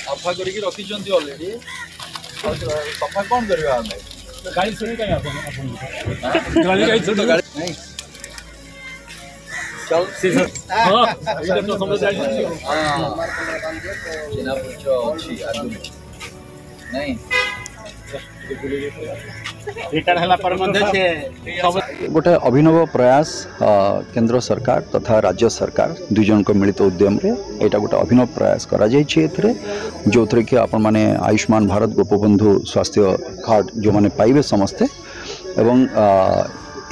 सफा करके रखी ऑलरेडी सफा कौन करवा हमें गाड़ी सुनी कहीं अपन गाड़ी नहीं चल हां इधर तो समझ जाए हां चिना पुछो अछि आदमी नहीं रिटर्न हला पर मध्ये छे गोटे अभिनव प्रयास केंद्र सरकार तथा राज्य सरकार दुई जन को मिलित उद्यम रे एटा गोटे अभिनव प्रयास करा जाय छै एथरे जो थरे कि आपण माने आयुष्मान भारत गोपबंधु स्वास्थ्य कार्ड जो माने पाइबे समस्ते एवं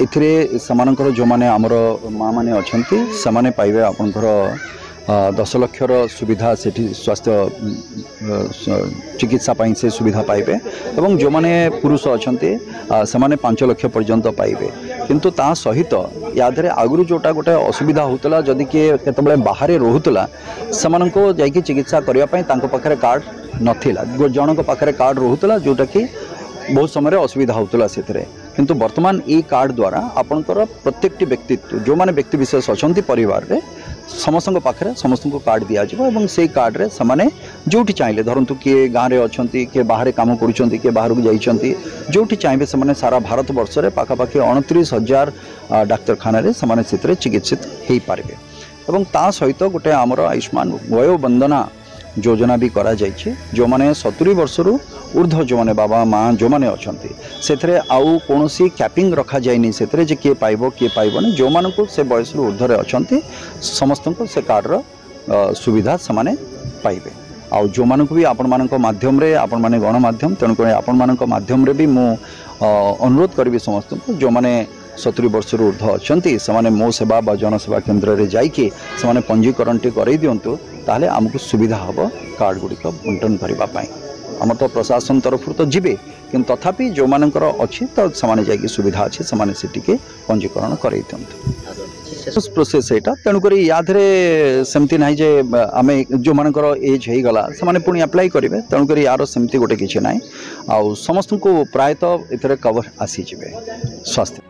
एथरे समानकर जो माने हमर मां माने अछंती समाने पाइबे आपनकर 10 लाख सुविधा सेठी स्वास्थ्य चिकित्सा पाई से सुविधा पाइबे एवं जो माने पुरुष अछंती समाने 5 लाख पर्यंत पाइबे किंतु ता सहित यादरे आगुरु जोटा गोटे असुविधा होतला जदि के केतबले बाहरे रहुतला समानको जाईकी चिकित्सा करिया पई तांको पाखरे कार्ड नथिला जनक पाखरे कार्ड रहुतला जोटा कि बहुत समय असुविधा होतला सेथरे किंतु वर्तमान ई कार्ड द्वारा आपनकर प्रत्येकटी व्यक्तित्व जो माने व्यक्ति विशेष अछंती परिवार रे समस्त पाखे समस्त कार्ड दि जाए से कार्ड रे समाने जोटी चाहिए धरतु किए गाँव में अच्छा किए बाहर कम कर बाहर को जाइए जोटी चाहिए से सारा भारत वर्ष में पाखापाखि 29,000 डाक्तखाना से चिकित्सित हो पारे और ता सहित गोटे आमर आयुष्मान वयोवंदना योजना भी करा जाइए जो माने 70 वर्षर ऊर्ध्व जो माने बाबा माँ जो माने अच्छे से आउ कौन कैपिंग रखा जाए से किए पाइब किए पाइबनी जो मानक से बयस ऊर्ध्व अच्छे समस्त से कार्डर सुविधा से पाइबे आउ जो मानक भी आपण मानक माध्यम रे आपण माने गणमाध्यम तेणुक आपण मानक माध्यम रे भी मु अनुरोध करी समस्त जो माने 70 वर्षर ऊर्ध्व अच्छे से मो सेवा बा जनसेवा केन्द्र में जाइए से पंजीकरण टी कर दिंतु ताहले आमको सुविधा हम कार्ड गुड़िक बंटन करने आम तो प्रशासन तरफ तो जीवे कि तथापि जो मानकर अच्छी तो से सुविधा अच्छे से पंजीकरण कर प्रोसेस यहाँ तेणुक यादे सेमती ना जे आम जो मानकर एज हो गला से पुणी अप्लाई करेंगे तेणुक यार सेमती गोटे किसी ना आ समस्त को प्रायतः इतने कवर आसीजे स्वास्थ्य।